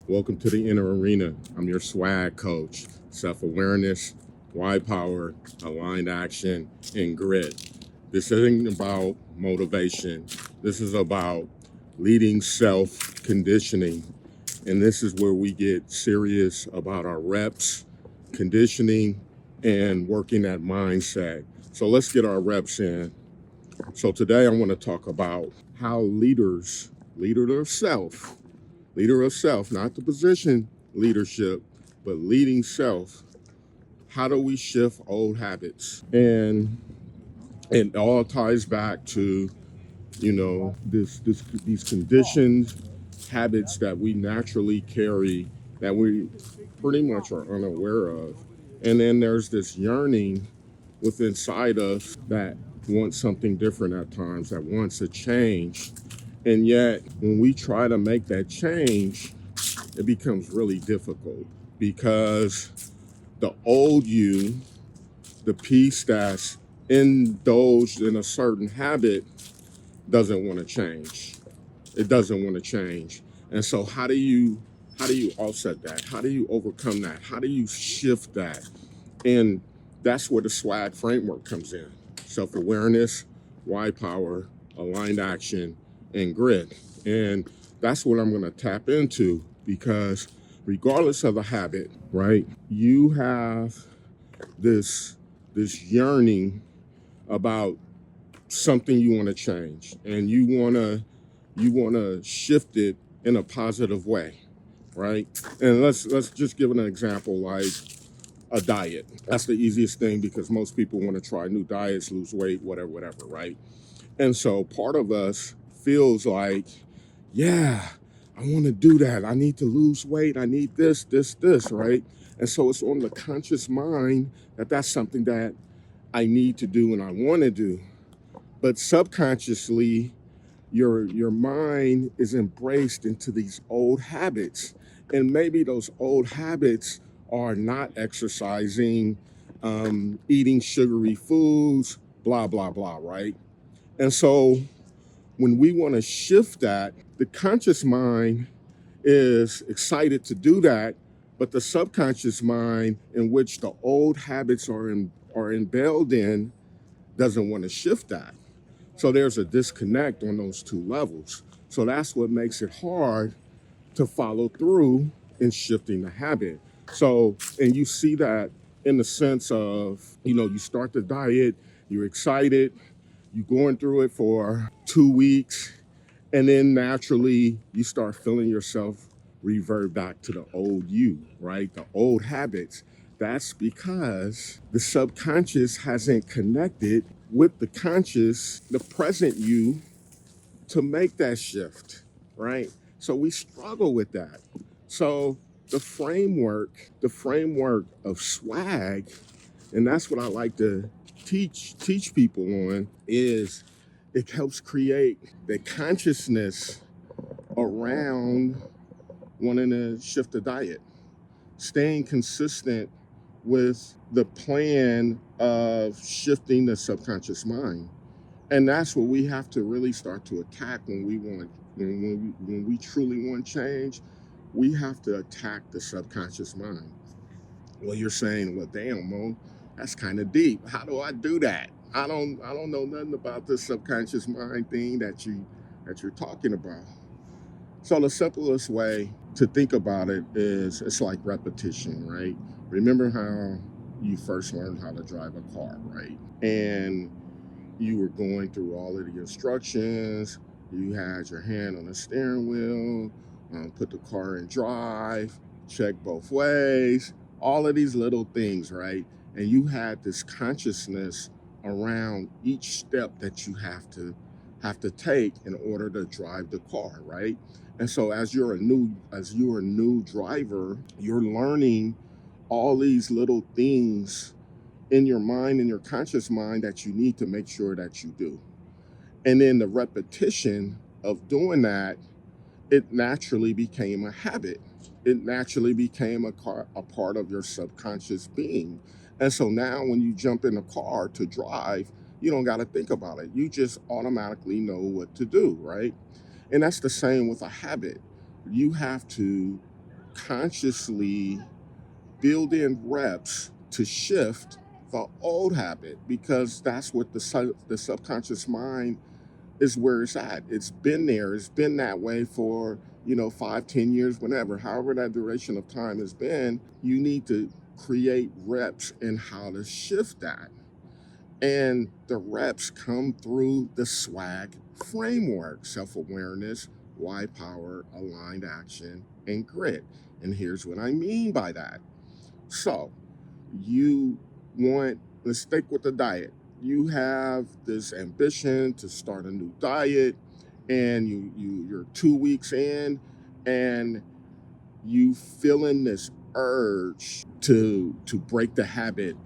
Welcome to the inner arena. I'm your swag coach. Self-awareness, wide power, aligned action, and grit. This isn't about motivation. This is about leading self-conditioning. And this is where we get serious about our reps, conditioning, and working that mindset. So let's get our reps in. So today I want to talk about how leader of self, not the position leadership, but leading self. How do we shift old habits? And it all ties back to, these conditioned habits that we naturally carry that we pretty much are unaware of. And then there's this yearning within inside us that wants something different at times, that wants a change. And yet, when we try to make that change, it becomes really difficult because the old you, the piece that's indulged in a certain habit, doesn't want to change. It doesn't want to change. And so how do you offset that? How do you overcome that? How do you shift that? And that's where the SWAG framework comes in. Self-awareness, wide power, aligned action, and grit. And that's what I'm going to tap into because regardless of the habit, right, you have this yearning about something you want to change and you want to shift it in a positive way, right? And let's just give an example like a diet. That's the easiest thing because most people want to try new diets, lose weight, whatever, right? And so part of us feels like, yeah, I want to do that. I need to lose weight. I need this, right? And so it's on the conscious mind that that's something that I need to do and I want to do. But subconsciously, your mind is embraced into these old habits. And maybe those old habits are not exercising, eating sugary foods, blah, blah, blah, right? And so when we want to shift that, the conscious mind is excited to do that, but the subconscious mind, in which the old habits are embelled in, doesn't want to shift that. So there's a disconnect on those two levels. So that's what makes it hard to follow through in shifting the habit. So, and you see that in the sense of, you start the diet, you're excited, you're going through it for 2 weeks, and then naturally you start feeling yourself revert back to the old you, right? The old habits. That's because the subconscious hasn't connected with the conscious, the present you, to make that shift, right? So we struggle with that. So the framework of swag, and that's what I like to teach people on, is it helps create the consciousness around wanting to shift the diet, staying consistent with the plan of shifting the subconscious mind. And that's what we have to really start to attack when we truly want change. We have to attack the subconscious mind. Well, you're saying, well, damn, Mo, that's kind of deep. How do I do that? I don't know nothing about this subconscious mind thing that you're talking about. So the simplest way to think about it is it's like repetition, right? Remember how you first learned how to drive a car, right? And you were going through all of the instructions. You had your hand on the steering wheel, put the car in drive, check both ways, all of these little things, right? And you had this consciousness around each step that you have to take in order to drive the car, right? And so as you're a new driver, you're learning all these little things in your mind, in your conscious mind, that you need to make sure that you do. And then the repetition of doing that, it naturally became a habit. It naturally became a part of your subconscious being. And so now when you jump in a car to drive, you don't got to think about it. You just automatically know what to do, right? And that's the same with a habit. You have to consciously build in reps to shift the old habit, because that's what the subconscious mind is where it's at. It's been there. It's been that way for, 5, 10 years, whenever, however that duration of time has been. You need to create reps in how to shift that. And the reps come through the SWAG framework: self awareness, why power, aligned action, and grit. And here's what I mean by that. So, you let's stick with the diet. You have this ambition to start a new diet, and you're 2 weeks in, and you feeling this urge to break the habit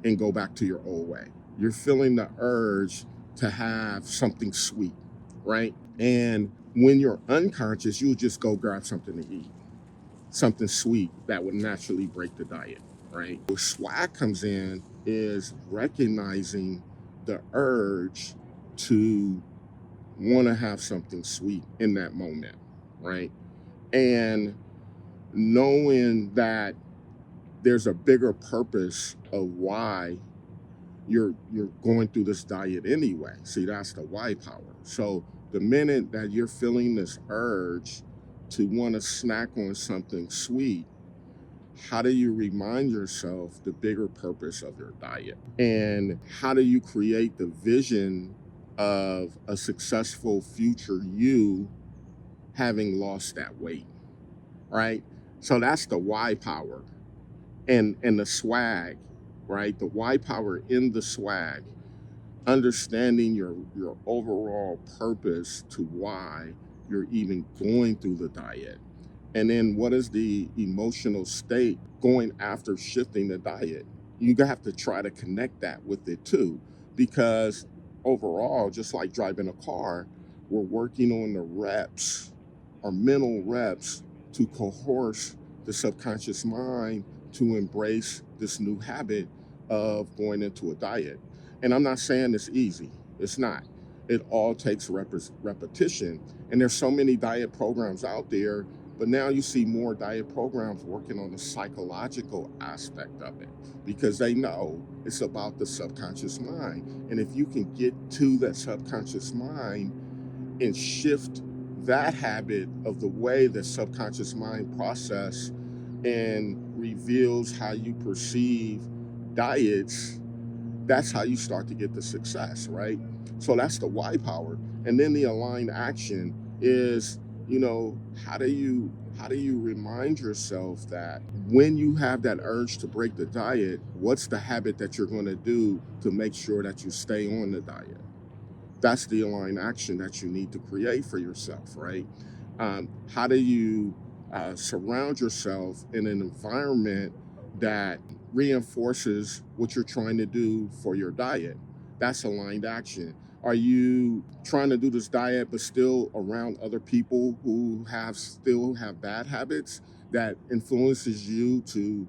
and go back to your old way. You're feeling the urge to have something sweet, right? And when you're unconscious, you'll just go grab something to eat, something sweet that would naturally break the diet, right? Where SWAG comes in is recognizing the urge to want to have something sweet in that moment, right? And knowing that there's a bigger purpose of why you're going through this diet anyway. See, that's the why power. So the minute that you're feeling this urge to want to snack on something sweet, how do you remind yourself the bigger purpose of your diet? And how do you create the vision of a successful future you having lost that weight, right? So that's the why power. And the SWAG, right? The why power in the SWAG, understanding your overall purpose to why you're even going through the diet. And then what is the emotional state going after shifting the diet? You have to try to connect that with it too, because overall, just like driving a car, we're working on the reps, or mental reps, to coerce the subconscious mind to embrace this new habit of going into a diet. And I'm not saying it's easy. It's not. It all takes repetition. And there's so many diet programs out there, but now you see more diet programs working on the psychological aspect of it, because they know it's about the subconscious mind. And if you can get to that subconscious mind and shift that habit of the way the subconscious mind process and reveals how you perceive diets, that's how you start to get the success, right? So that's the why power. And then the aligned action is, how do you remind yourself that when you have that urge to break the diet, what's the habit that you're going to do to make sure that you stay on the diet? That's the aligned action that you need to create for yourself, right? How do you surround yourself in an environment that reinforces what you're trying to do for your diet? That's aligned action. Are you trying to do this diet but still around other people who still have bad habits that influences you to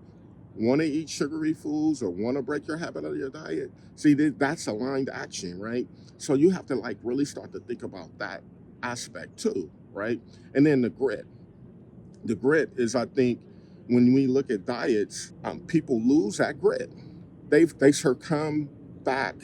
want to eat sugary foods or want to break your habit of your diet? See, that's aligned action, right? So you have to really start to think about that aspect too, right? And then the grit. The grit is, I think, when we look at diets, people lose that grit. They succumb back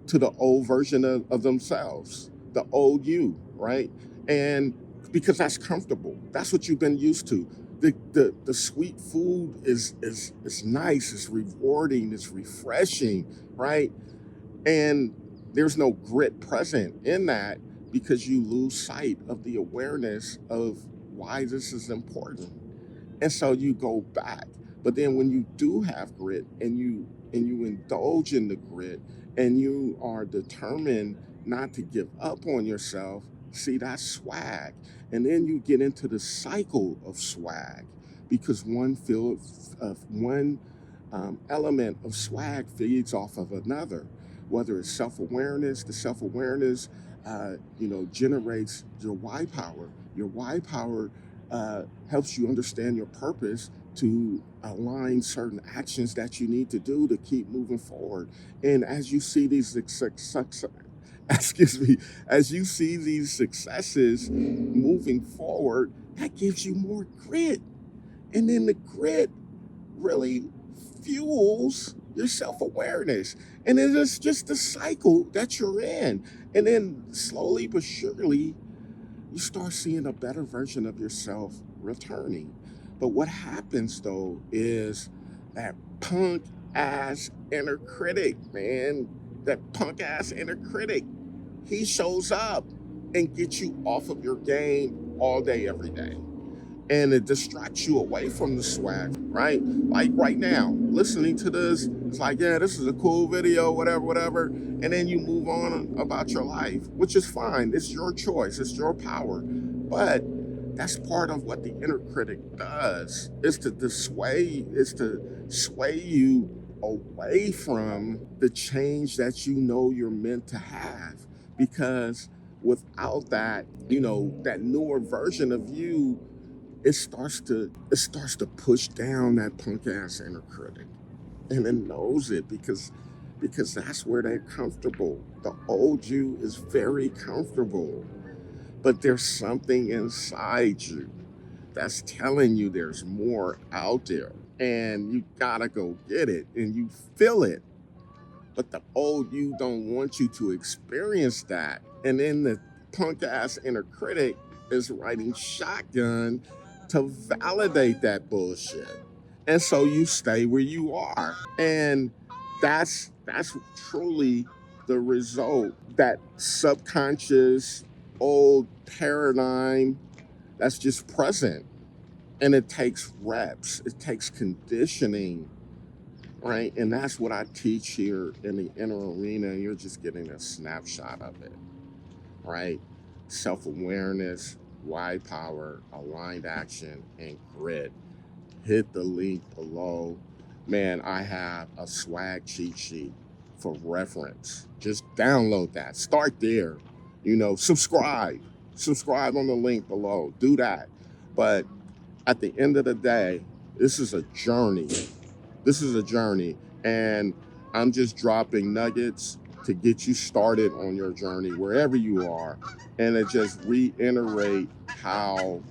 to the old version of themselves, the old you, right? And because that's comfortable, that's what you've been used to. The sweet food is nice, it's rewarding, it's refreshing, right? And there's no grit present in that, because you lose sight of the awareness of why this is important. And so you go back. But then when you do have grit, and you indulge in the grit, and you are determined not to give up on yourself, see, that's swag. And then you get into the cycle of swag, because one element of swag feeds off of another. Whether it's self-awareness, the self-awareness generates your why power. Your why power helps you understand your purpose to align certain actions that you need to do to keep moving forward. And as you see these excuse me, as you see these successes moving forward, that gives you more grit. And then the grit really fuels your self-awareness. And it is just the cycle that you're in. And then slowly but surely, you start seeing a better version of yourself returning. But what happens though is that punk ass inner critic, man, that punk ass inner critic, he shows up and gets you off of your game all day, every day. And it distracts you away from the swag, right? Like right now, listening to this, it's like, yeah, this is a cool video, whatever, whatever. And then you move on about your life, which is fine. It's your choice, it's your power. But that's part of what the inner critic does, is to sway you away from the change that you know you're meant to have. Because without that, that newer version of you, it starts to push down that punk ass inner critic, and it knows it because that's where they're comfortable. The old you is very comfortable, but there's something inside you that's telling you there's more out there, and you gotta go get it, and you feel it. But the old you don't want you to experience that, and then the punk ass inner critic is riding shotgun to validate that bullshit. And so you stay where you are. And that's truly the result. That subconscious old paradigm that's just present. And it takes reps, it takes conditioning, right? And that's what I teach here in the inner arena. You're just getting a snapshot of it, right? Self-awareness, wide power, aligned action, and grit. Hit the link below. Man, I have a swag cheat sheet for reference. Just download that. Start there. Subscribe. Subscribe on the link below. Do that. But at the end of the day, this is a journey. This is a journey. And I'm just dropping nuggets to get you started on your journey wherever you are. And it just reiterate how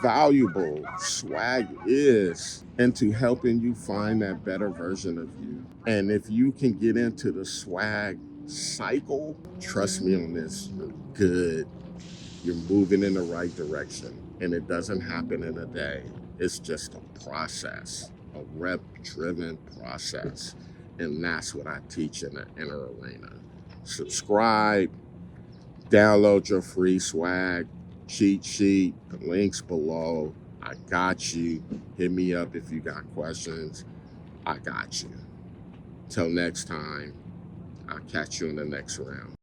valuable swag is into helping you find that better version of you. And if you can get into the swag cycle, trust me on this, you're good. You're moving in the right direction. And it doesn't happen in a day. It's just a process, a rep-driven process. And that's what I teach in the inner arena. Subscribe, download your free swag cheat sheet, the links below. I got you. Hit me up if you got questions. I got you. Till next time, I'll catch you in the next round.